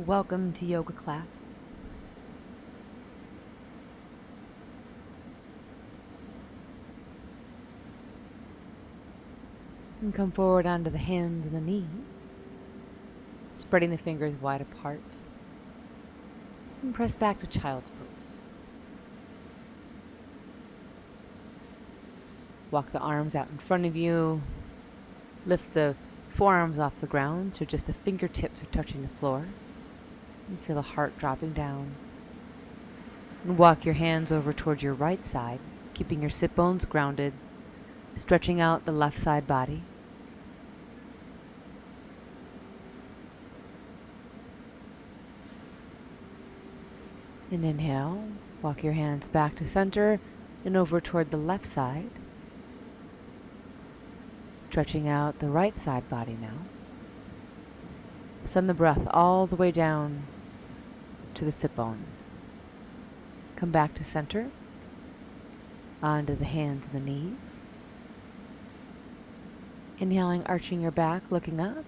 Welcome to yoga class. And come forward onto the hands and the knees, spreading the fingers wide apart. And press back to child's pose. Walk the arms out in front of you. Lift the forearms off the ground so just the fingertips are touching the floor. And feel the heart dropping down. And walk your hands over towards your right side, keeping your sit bones grounded, stretching out the left side body. And inhale, walk your hands back to center and over toward the left side, stretching out the right side body now. Send the breath all the way down to the sit bone. Come back to center, onto the hands and the knees. Inhaling, arching your back, looking up.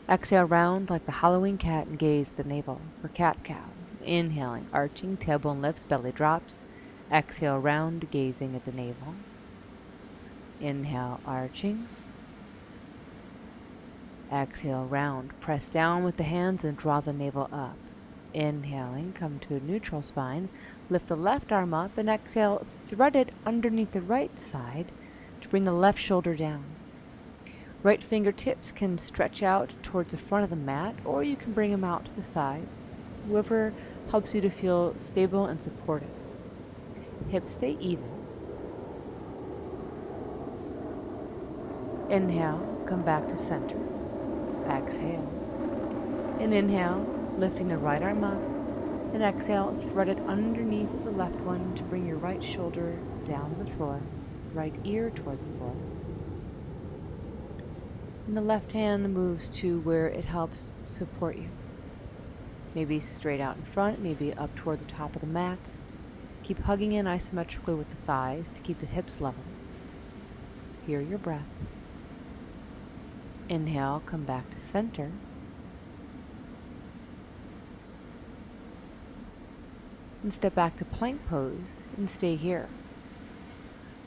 Exhale, round like the Halloween cat and gaze at the navel for cat-cow. Inhaling, arching, tailbone lifts, belly drops. Exhale, round, gazing at the navel. Inhale, arching. Exhale, round. Press down with the hands and draw the navel up. Inhaling, come to a neutral spine. Lift the left arm up and exhale, thread it underneath the right side to bring the left shoulder down. Right fingertips can stretch out towards the front of the mat, or you can bring them out to the side. Whoever helps you to feel stable and supported. Hips stay even. Inhale, come back to center. Exhale. And inhale, lifting the right arm up. And exhale, thread it underneath the left one to bring your right shoulder down to the floor, right ear toward the floor. And the left hand moves to where it helps support you. Maybe straight out in front, maybe up toward the top of the mat. Keep hugging in isometrically with the thighs to keep the hips level. Hear your breath. Inhale, come back to center. And step back to plank pose and stay here.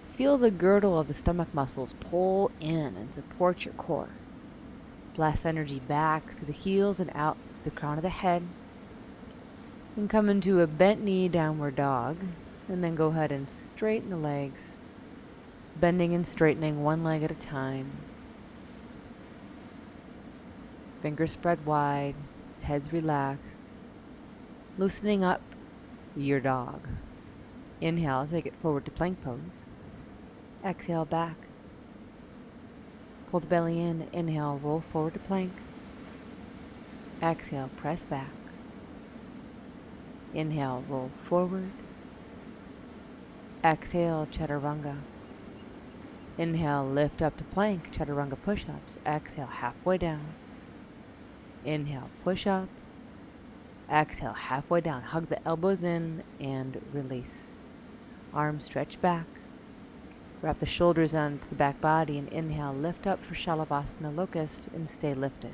Feel the girdle of the stomach muscles pull in and support your core. Blast energy back through the heels and out the crown of the head. And come into a bent knee downward dog. And then go ahead and straighten the legs. Bending and straightening one leg at a time. Fingers spread wide. Heads relaxed. Loosening up your dog. Inhale, take it forward to plank pose. Exhale, back. Pull the belly in. Inhale, roll forward to plank. Exhale, press back. Inhale, roll forward. Exhale, chaturanga. Inhale, lift up to plank, chaturanga push-ups. Exhale, halfway down. Inhale, push up. Exhale, halfway down. Hug the elbows in and release. Arms stretch back. Wrap the shoulders onto the back body and inhale, lift up for Shavasana locust and stay lifted.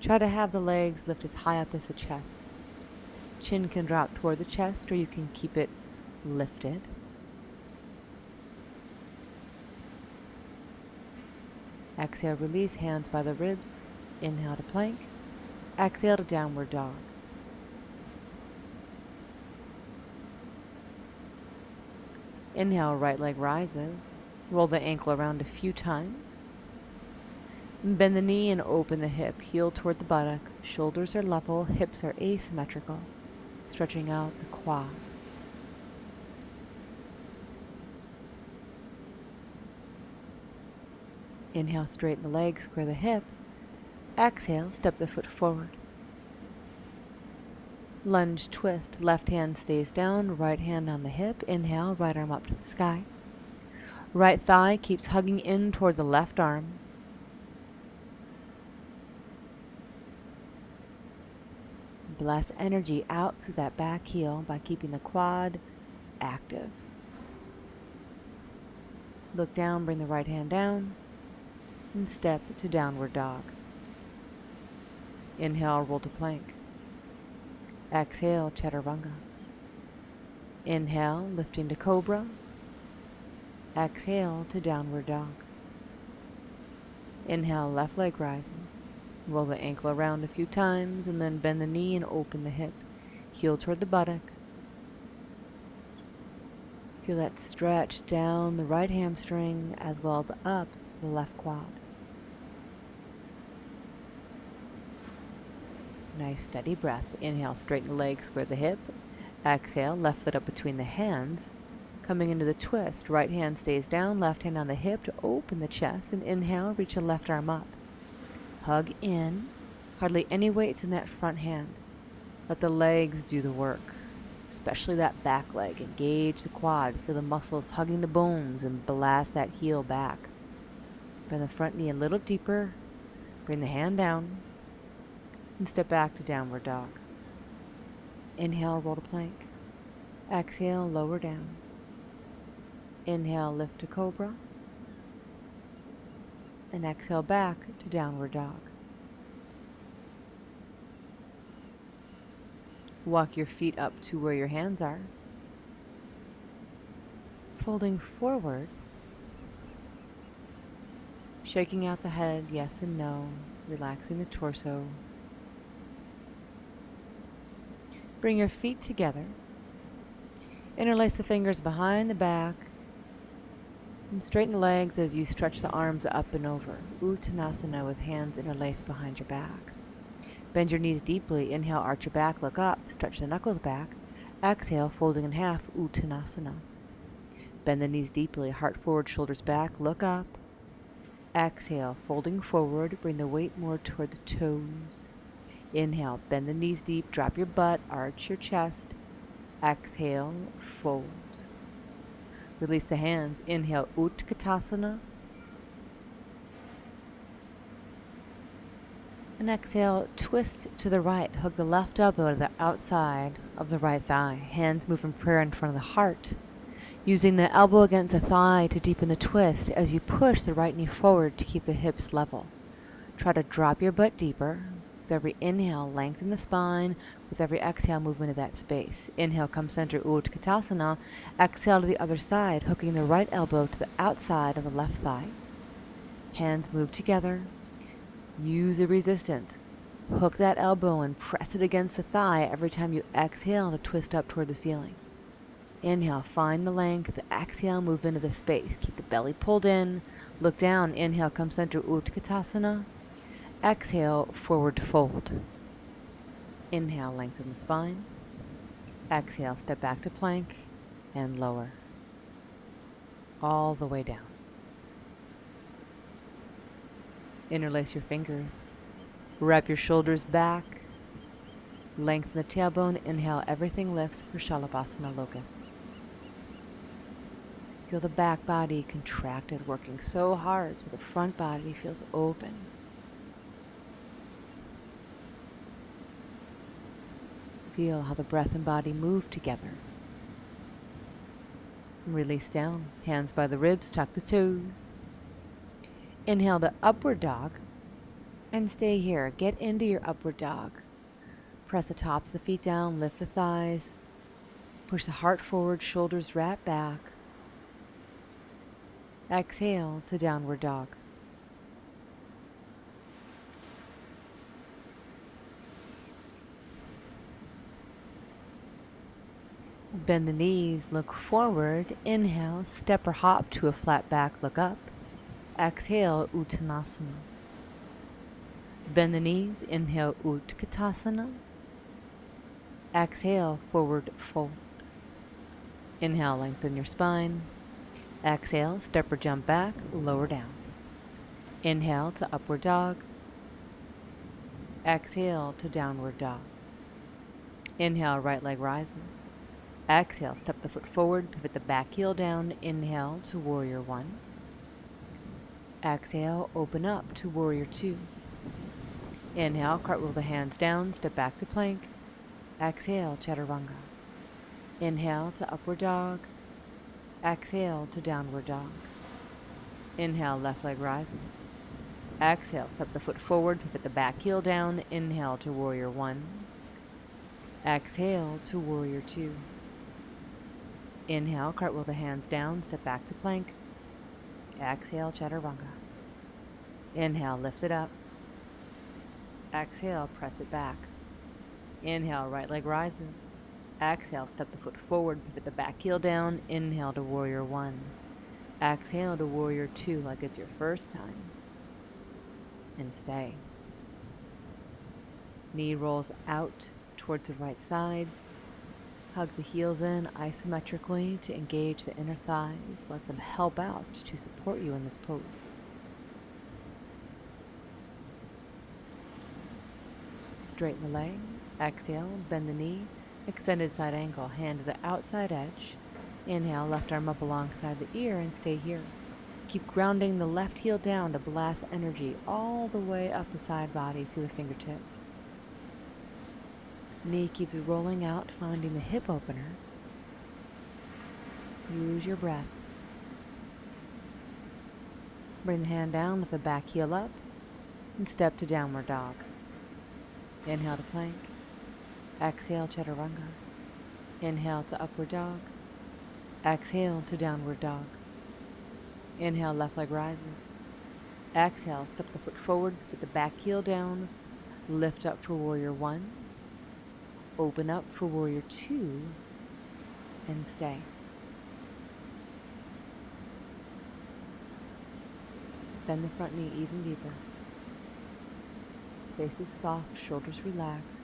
Try to have the legs lift as high up as the chest. Chin can drop toward the chest or you can keep it lifted. Exhale, release, hands by the ribs. Inhale to plank. Exhale to downward dog. Inhale, right leg rises. Roll the ankle around a few times. Bend the knee and open the hip. Heel toward the buttock. Shoulders are level. Hips are asymmetrical. Stretching out the quad. Inhale, straighten the legs, square the hip. Exhale, step the foot forward. Lunge, twist. Left hand stays down, right hand on the hip. Inhale, right arm up to the sky. Right thigh keeps hugging in toward the left arm. Blast energy out through that back heel by keeping the quad active. Look down, bring the right hand down, and step to downward dog. Inhale, roll to plank. Exhale, chaturanga. Inhale, lifting to cobra. Exhale to downward dog. Inhale, left leg rises. Roll the ankle around a few times and then bend the knee and open the hip. Heel toward the buttock. Feel that stretch down the right hamstring as well as up the left quad. Nice steady breath. Inhale, straighten the leg, square the hip. Exhale, left foot up between the hands. Coming into the twist, right hand stays down, left hand on the hip to open the chest. And inhale, reach the left arm up. Hug in. Hardly any weights in that front hand. Let the legs do the work, especially that back leg. Engage the quad. Feel the muscles hugging the bones and blast that heel back. Bend the front knee a little deeper. Bring the hand down. And step back to downward dog. Inhale, roll to plank. Exhale, lower down. Inhale, lift to cobra. And exhale back to downward dog. Walk your feet up to where your hands are. Folding forward. Shaking out the head, yes and no. Relaxing the torso. Bring your feet together. Interlace the fingers behind the back. And straighten the legs as you stretch the arms up and over. Uttanasana with hands interlaced behind your back. Bend your knees deeply. Inhale, arch your back, look up. Stretch the knuckles back. Exhale, folding in half, Uttanasana. Bend the knees deeply. Heart forward, shoulders back, look up. Exhale, folding forward. Bring the weight more toward the toes. Inhale, bend the knees deep, drop your butt, arch your chest. Exhale, fold. Release the hands. Inhale, Utkatasana. And exhale, twist to the right. Hook the left elbow to the outside of the right thigh. Hands move in prayer in front of the heart. Using the elbow against the thigh to deepen the twist as you push the right knee forward to keep the hips level. Try to drop your butt deeper. With every inhale, lengthen the spine. With every exhale, move into that space. Inhale, come center, Utkatasana. Exhale to the other side, hooking the right elbow to the outside of the left thigh. Hands move together. Use a resistance. Hook that elbow and press it against the thigh every time you exhale to twist up toward the ceiling. Inhale, find the length. Exhale, move into the space. Keep the belly pulled in. Look down. Inhale, come center, Utkatasana. Exhale, forward to fold. Inhale, lengthen the spine. Exhale, step back to plank and lower. All the way down. Interlace your fingers. Wrap your shoulders back. Lengthen the tailbone. Inhale, everything lifts for Shalabhasana Locust. Feel the back body contracted, working so hard so the front body feels open. Feel how the breath and body move together. Release down. Hands by the ribs, tuck the toes. Inhale to upward dog. And stay here. Get into your upward dog. Press the tops of the feet down, lift the thighs. Push the heart forward, shoulders wrap back. Exhale to downward dog. Bend the knees, look forward. Inhale, step or hop to a flat back, look up. Exhale, Uttanasana. Bend the knees. Inhale, Utkatasana. Exhale, forward fold. Inhale, lengthen your spine. Exhale, step or jump back, lower down. Inhale to upward dog. Exhale to downward dog. Inhale, right leg rises. Exhale, step the foot forward, pivot the back heel down. Inhale to warrior one. Exhale, open up to warrior two. Inhale, cartwheel the hands down, step back to plank. Exhale, chaturanga. Inhale to upward dog. Exhale to downward dog. Inhale, left leg rises. Exhale, step the foot forward, pivot the back heel down. Inhale to warrior one. Exhale to warrior two. Inhale, cartwheel the hands down, step back to plank. Exhale, chaturanga. Inhale, lift it up. Exhale, press it back. Inhale, right leg rises. Exhale, step the foot forward, pivot the back heel down. Inhale to warrior one. Exhale to warrior two like it's your first time. And stay. Knee rolls out towards the right side. Hug the heels in isometrically to engage the inner thighs. Let them help out to support you in this pose. Straighten the leg. Exhale, bend the knee. Extended side ankle, hand to the outside edge. Inhale, left arm up alongside the ear and stay here. Keep grounding the left heel down to blast energy all the way up the side body through the fingertips. Knee keeps rolling out, finding the hip opener. Use your breath. Bring the hand down, lift the back heel up, and step to downward dog. Inhale to plank. Exhale, chaturanga. Inhale to upward dog. Exhale to downward dog. Inhale, left leg rises. Exhale, step the foot forward, put the back heel down. Lift up for warrior one. Open up for warrior two. And stay. Bend the front knee even deeper. Face is soft, shoulders relaxed.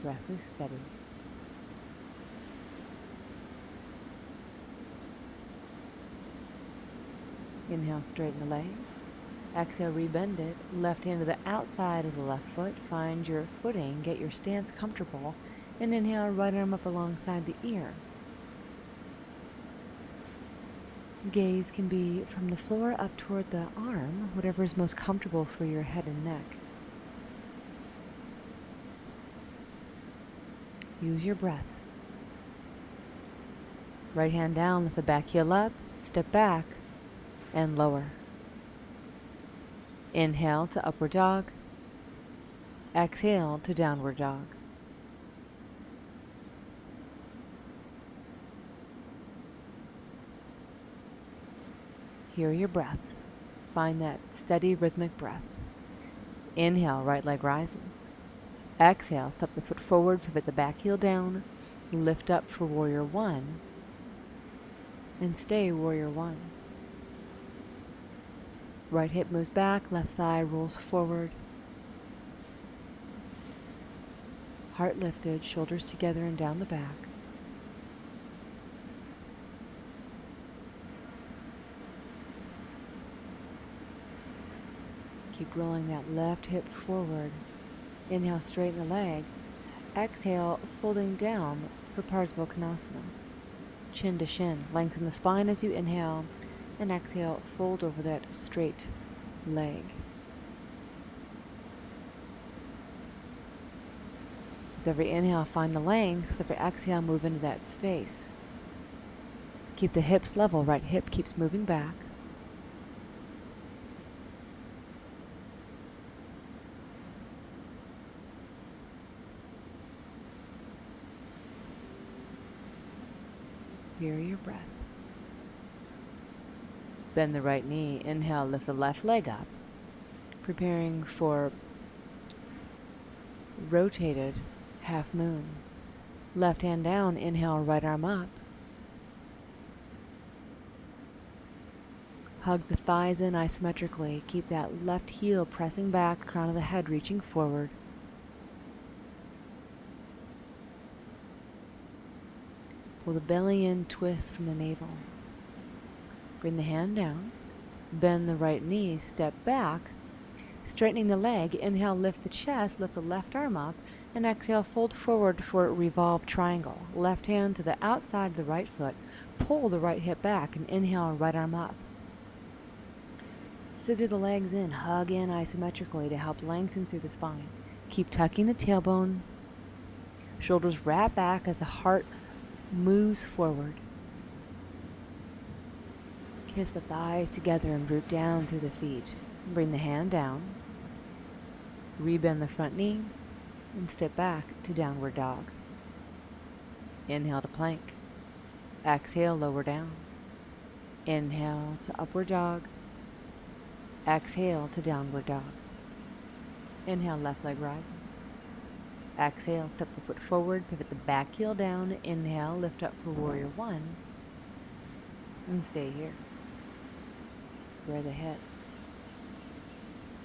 Breath is steady. Inhale, straighten the leg. Exhale, rebend it. Left hand to the outside of the left foot. Find your footing. Get your stance comfortable. And inhale, right arm up alongside the ear. Gaze can be from the floor up toward the arm, whatever is most comfortable for your head and neck. Use your breath. Right hand down, lift the back heel up, step back, and lower. Inhale to upward dog. Exhale to downward dog. Hear your breath. Find that steady rhythmic breath. Inhale, right leg rises. Exhale, step the foot forward, pivot the back heel down, lift up for warrior one, and stay warrior one. Right hip moves back, left thigh rolls forward. Heart lifted, shoulders together and down the back. Keep rolling that left hip forward. Inhale, straighten the leg. Exhale, folding down for Parsvakonasana. Chin to shin. Lengthen the spine as you inhale. And exhale, fold over that straight leg. With every inhale, find the length. With every exhale, move into that space. Keep the hips level. Right hip keeps moving back. Hear your breath. Bend the right knee. Inhale, lift the left leg up. Preparing for rotated half moon. Left hand down. Inhale, right arm up. Hug the thighs in isometrically. Keep that left heel pressing back, crown of the head reaching forward. Pull the belly in, twist from the navel. Bring the hand down. Bend the right knee, step back. Straightening the leg, inhale, lift the chest, lift the left arm up, and exhale, fold forward for Revolved Triangle. Left hand to the outside of the right foot. Pull the right hip back and inhale, right arm up. Scissor the legs in, hug in isometrically to help lengthen through the spine. Keep tucking the tailbone. Shoulders wrap back as the heart moves forward. Kiss the thighs together and root down through the feet. Bring the hand down. Rebend the front knee and step back to downward dog. Inhale to plank. Exhale, lower down. Inhale to upward dog. Exhale to downward dog. Inhale, left leg rises. Exhale, step the foot forward, pivot the back heel down. Inhale, lift up for warrior one. And stay here. Square the hips.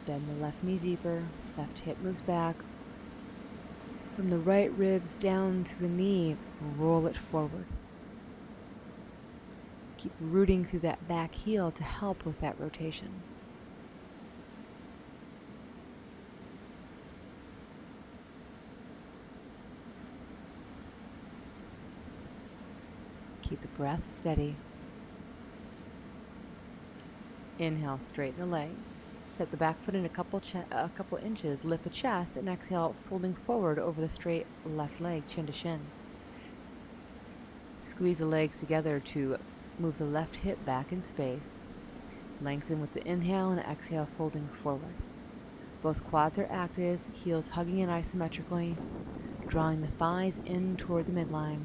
Bend the left knee deeper. Left hip moves back. From the right ribs down to the knee, roll it forward. Keep rooting through that back heel to help with that rotation. Keep the breath steady. Inhale, straighten the leg. Step the back foot in a couple inches. Lift the chest and exhale, folding forward over the straight left leg, chin to shin. Squeeze the legs together to move the left hip back in space. Lengthen with the inhale and exhale, folding forward. Both quads are active, heels hugging in isometrically, drawing the thighs in toward the midline.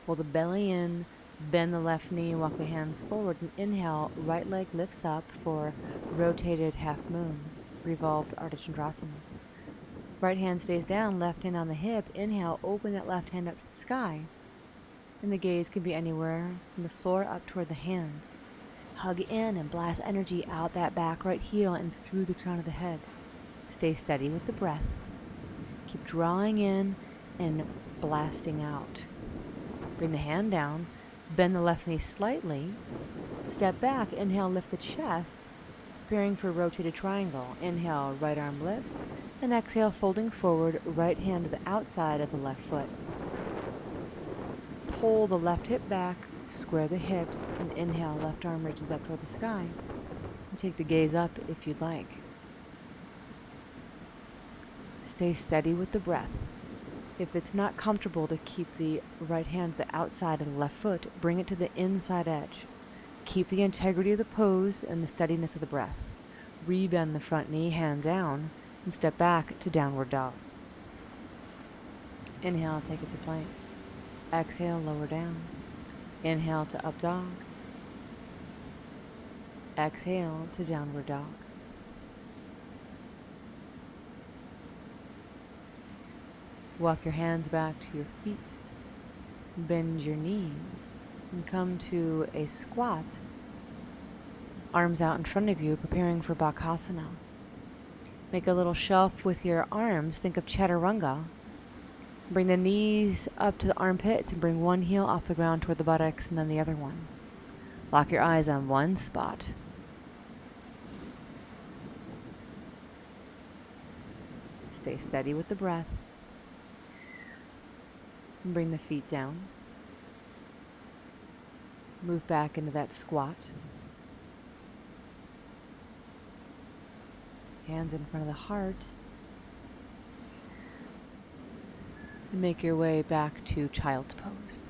Pull the belly in, bend the left knee, walk the hands forward, and inhale, right leg lifts up for rotated Halfmoon, Revolved Triangle. Right hand stays down, left hand on the hip. Inhale, open that left hand up to the sky. And the gaze can be anywhere from the floor up toward the hand. Hug in and blast energy out that back right heel and through the crown of the head. Stay steady with the breath. Keep drawing in and blasting out. Bring the hand down, bend the left knee slightly, step back, inhale, lift the chest, preparing for rotated triangle. Inhale, right arm lifts, and exhale, folding forward, right hand to the outside of the left foot. Pull the left hip back, square the hips, and inhale, left arm reaches up toward the sky. And take the gaze up if you'd like. Stay steady with the breath. If it's not comfortable to keep the right hand to the outside of the left foot, bring it to the inside edge. Keep the integrity of the pose and the steadiness of the breath. Rebend the front knee, hand down, and step back to downward dog. Inhale, take it to plank. Exhale, lower down. Inhale to up dog. Exhale to downward dog. Walk your hands back to your feet. Bend your knees and come to a squat. Arms out in front of you, preparing for Bakasana. Make a little shelf with your arms. Think of Chaturanga. Bring the knees up to the armpits and bring one heel off the ground toward the buttocks and then the other one. Lock your eyes on one spot. Stay steady with the breath. And bring the feet down. Move back into that squat. Hands in front of the heart. And make your way back to Child's Pose.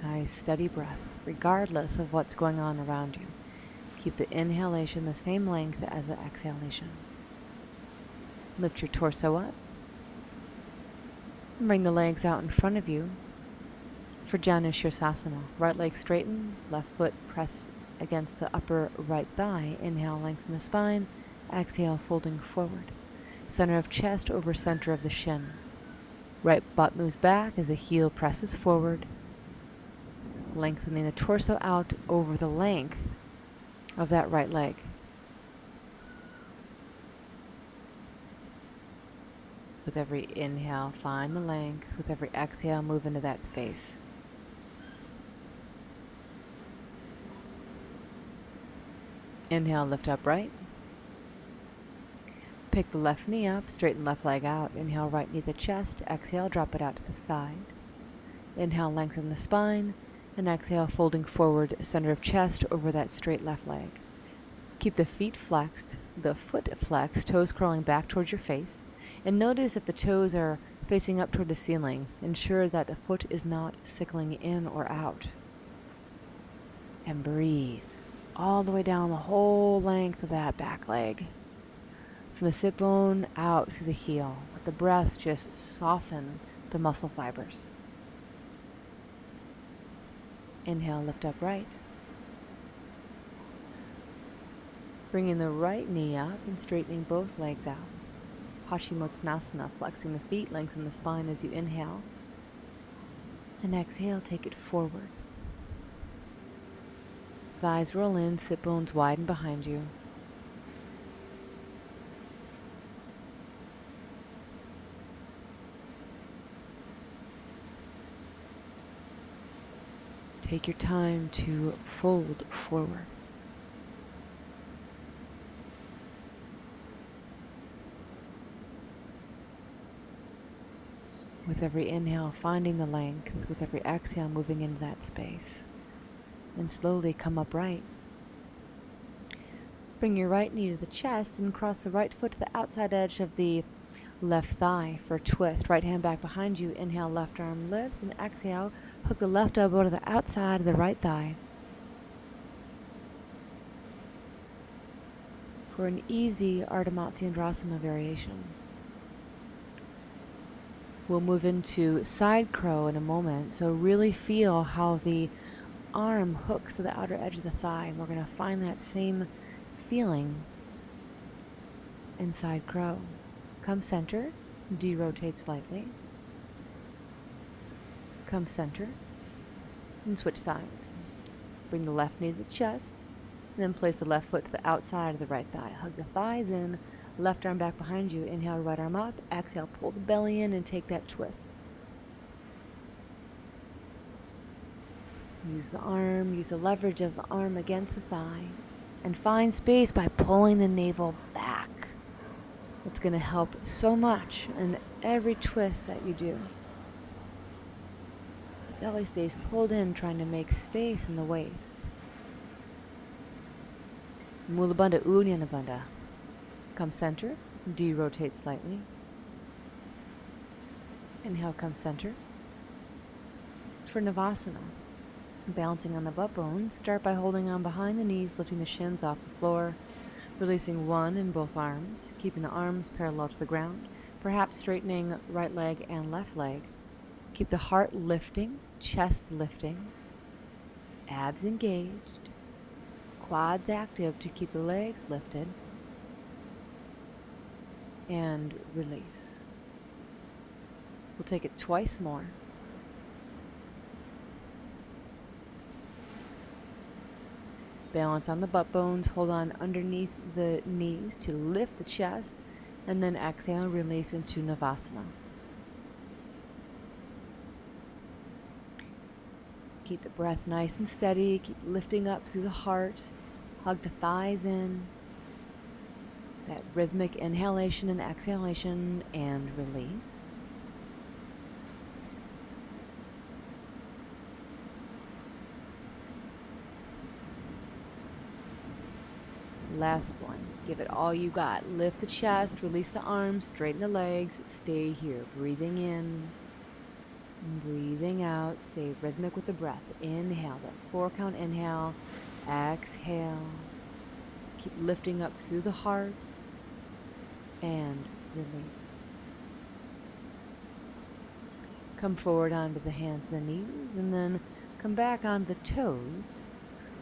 Nice steady breath, regardless of what's going on around you. Keep the inhalation the same length as the exhalation. Lift your torso up. And bring the legs out in front of you for Shavasana. Right leg straightened, left foot pressed against the upper right thigh. Inhale, lengthen the spine. Exhale, folding forward. Center of chest over center of the shin. Right butt moves back as the heel presses forward, lengthening the torso out over the length of that right leg. With every inhale, find the length. With every exhale, move into that space. Inhale, lift upright. Pick the left knee up, straighten left leg out. Inhale, right knee to the chest. Exhale, drop it out to the side. Inhale, lengthen the spine. And exhale, folding forward, center of chest over that straight left leg. Keep the feet flexed, the foot flexed, toes curling back towards your face. And notice if the toes are facing up toward the ceiling. Ensure that the foot is not sickling in or out. And breathe all the way down the whole length of that back leg. From the sit bone out through the heel. Let the breath just soften the muscle fibers. Inhale, lift upright. Bringing the right knee up and straightening both legs out. Paschimottanasana, flexing the feet, lengthen the spine as you inhale. And exhale, take it forward. Thighs roll in, sit bones widen behind you. Take your time to fold forward. With every inhale, finding the length. With every exhale, moving into that space. And slowly come upright. Bring your right knee to the chest and cross the right foot to the outside edge of the left thigh for a twist. Right hand back behind you. Inhale, left arm lifts, and exhale, hook the left elbow to the outside of the right thigh. For an easy Ardha Matsyendrasana variation. We'll move into side crow in a moment, so really feel how the arm hooks to the outer edge of the thigh. And we're going to find that same feeling in side crow. Come center, de-rotate slightly. Come center, and switch sides. Bring the left knee to the chest, and then place the left foot to the outside of the right thigh. Hug the thighs in. Left arm back behind you. Inhale, right arm up. Exhale, pull the belly in and take that twist. Use the arm, use the leverage of the arm against the thigh. And find space by pulling the navel back. It's going to help so much in every twist that you do. The belly stays pulled in, trying to make space in the waist. Mula Bandha, Uddiyana Bandha. Come center, de-rotate slightly. Inhale, come center. For Navasana, balancing on the butt bones, start by holding on behind the knees, lifting the shins off the floor, releasing one in both arms, keeping the arms parallel to the ground, perhaps straightening right leg and left leg. Keep the heart lifting, chest lifting, abs engaged, quads active to keep the legs lifted. And release. We'll take it twice more. Balance on the butt bones. Hold on underneath the knees to lift the chest. And then exhale, release into Navasana. Keep the breath nice and steady. Keep lifting up through the heart. Hug the thighs in. That rhythmic inhalation and exhalation, and release. Last one. Give it all you got. Lift the chest, release the arms, straighten the legs. Stay here. Breathing in, breathing out. Stay rhythmic with the breath. Inhale, that 4-count inhale. Exhale. Keep lifting up through the heart and release. Come forward onto the hands and the knees and then come back on the toes.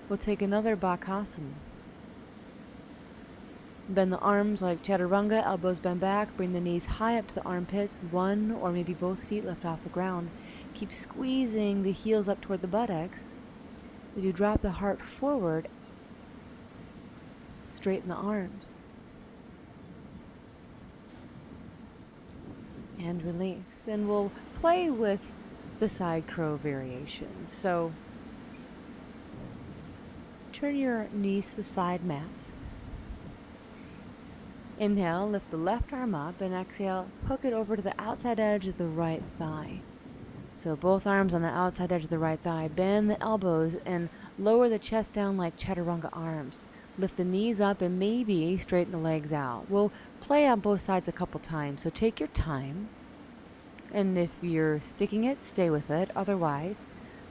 We'll take another Bakasana. Bend the arms like Chaturanga, elbows bend back, bring the knees high up to the armpits, one or maybe both feet lift off the ground. Keep squeezing the heels up toward the buttocks. As you drop the heart forward, straighten the arms. And release. And we'll play with the side crow variations. So turn your knees to the side mat. Inhale, lift the left arm up, and exhale, hook it over to the outside edge of the right thigh. So both arms on the outside edge of the right thigh. Bend the elbows and lower the chest down like Chaturanga arms. Lift the knees up and maybe straighten the legs out. We'll play on both sides a couple times, so take your time. And if you're sticking it, stay with it. Otherwise,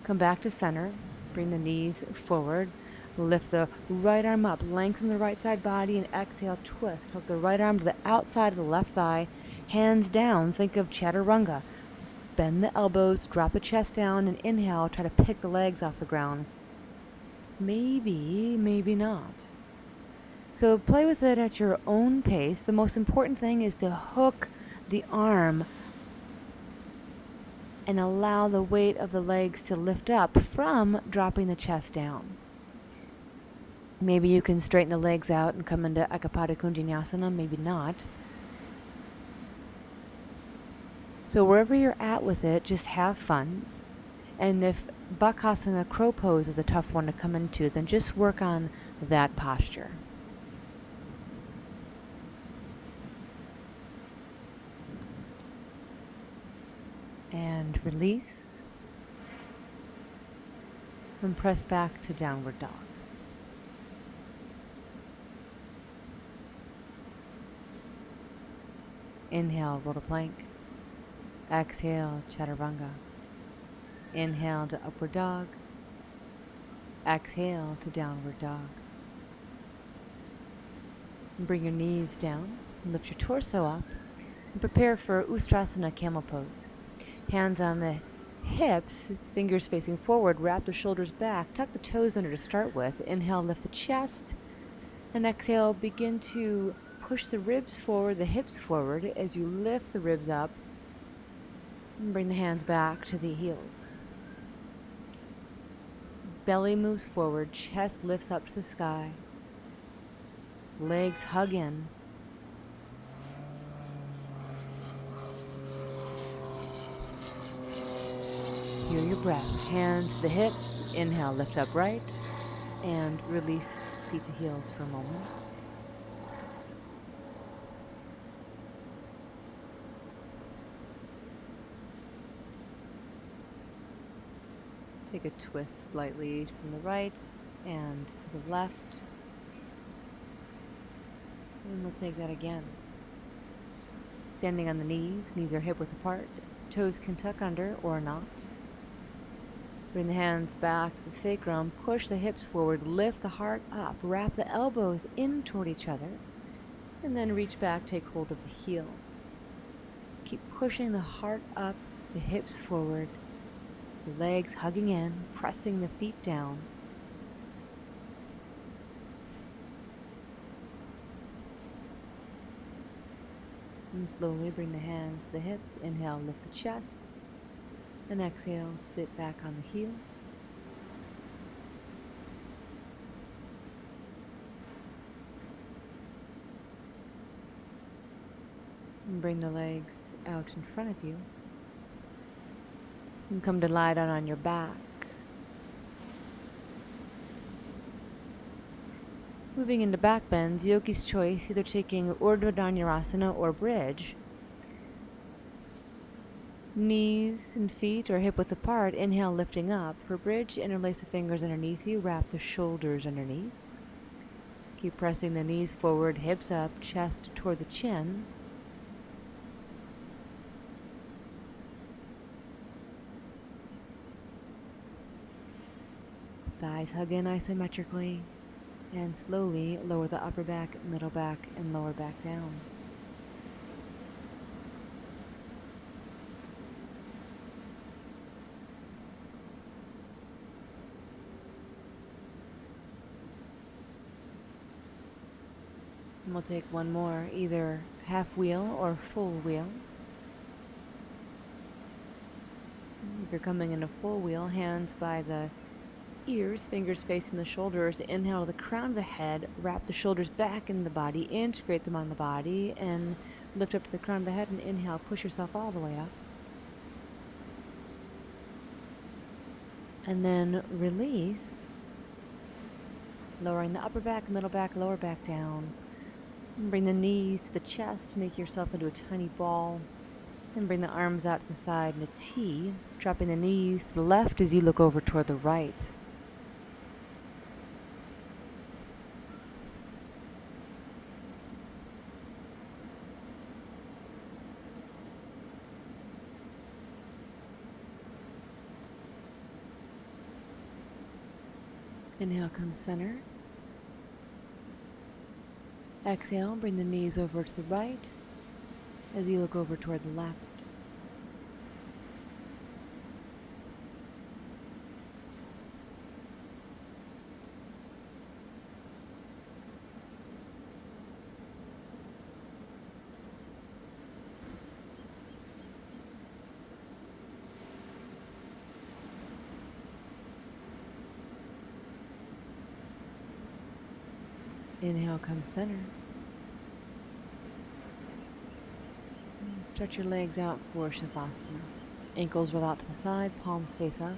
come back to center. Bring the knees forward. Lift the right arm up. Lengthen the right side body and exhale, twist. Hook the right arm to the outside of the left thigh. Hands down. Think of chaturanga. Bend the elbows, drop the chest down, and inhale. Try to pick the legs off the ground. Maybe, maybe not. So play with it at your own pace. The most important thing is to hook the arm and allow the weight of the legs to lift up from dropping the chest down. Maybe you can straighten the legs out and come into Ekapada Kundinyasana, maybe not. So wherever you're at with it, just have fun. And if Bakasana crow pose is a tough one to come into, then just work on that posture. And release. And press back to downward dog. Inhale, roll to plank. Exhale, chaturanga. Inhale to upward dog. Exhale to downward dog. And bring your knees down. Lift your torso up. And prepare for Ustrasana Camel Pose. Hands on the hips, fingers facing forward. Wrap the shoulders back. Tuck the toes under to start with. Inhale, lift the chest. And exhale, begin to push the ribs forward, the hips forward as you lift the ribs up. And bring the hands back to the heels. Belly moves forward, chest lifts up to the sky. Legs hug in. Hear your breath. Hands to the hips. Inhale, lift up right. And release, seat to heels for a moment. Take a twist slightly from the right and to the left. And we'll take that again. Standing on the knees. Knees are hip width apart. Toes can tuck under or not. Bring the hands back to the sacrum. Push the hips forward. Lift the heart up. Wrap the elbows in toward each other. And then reach back. Take hold of the heels. Keep pushing the heart up, the hips forward. The legs hugging in, pressing the feet down. And slowly bring the hands to the hips. Inhale, lift the chest. And exhale, sit back on the heels. And bring the legs out in front of you. And come to lie down on your back. Moving into back bends, yogi's choice, either taking Urdhva Dhanurasana or bridge. Knees and feet are hip width apart. Inhale, lifting up. For bridge, interlace the fingers underneath you. Wrap the shoulders underneath. Keep pressing the knees forward, hips up, chest toward the chin. Thighs hug in isometrically, and slowly lower the upper back, middle back, and lower back down. And we'll take one more, either half wheel or full wheel. If you're coming in a full wheel, hands by the ears, fingers facing the shoulders. Inhale to the crown of the head, wrap the shoulders back in the body, integrate them on the body, and lift up to the crown of the head, and inhale, push yourself all the way up. And then release, lowering the upper back, middle back, lower back down. And bring the knees to the chest, make yourself into a tiny ball. And bring the arms out to the side in a T, dropping the knees to the left as you look over toward the right. Inhale, come center. Exhale, bring the knees over to the right as you look over toward the left. Inhale, come center. Stretch your legs out for Shavasana. Ankles roll out to the side, palms face up.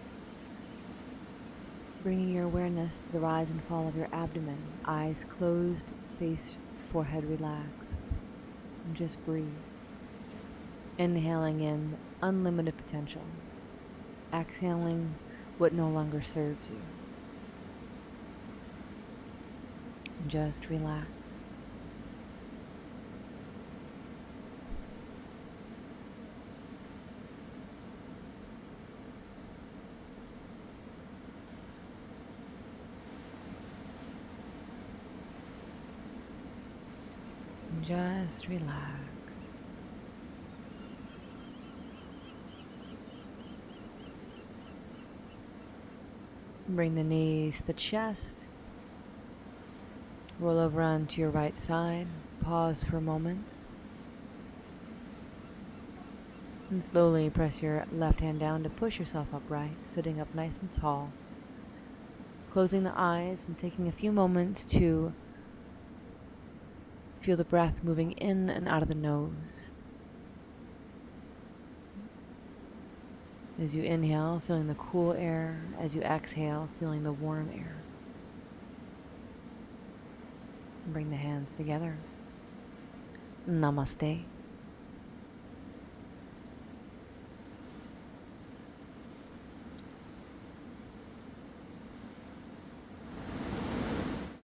Bringing your awareness to the rise and fall of your abdomen. Eyes closed, face, forehead relaxed. And just breathe. Inhaling in unlimited potential. Exhaling what no longer serves you. Just relax. Just relax. Bring the knees to the chest. Roll over onto your right side. Pause for a moment. And slowly press your left hand down to push yourself upright, sitting up nice and tall. Closing the eyes and taking a few moments to feel the breath moving in and out of the nose. As you inhale, feeling the cool air. As you exhale, feeling the warm air. Bring the hands together. Namaste.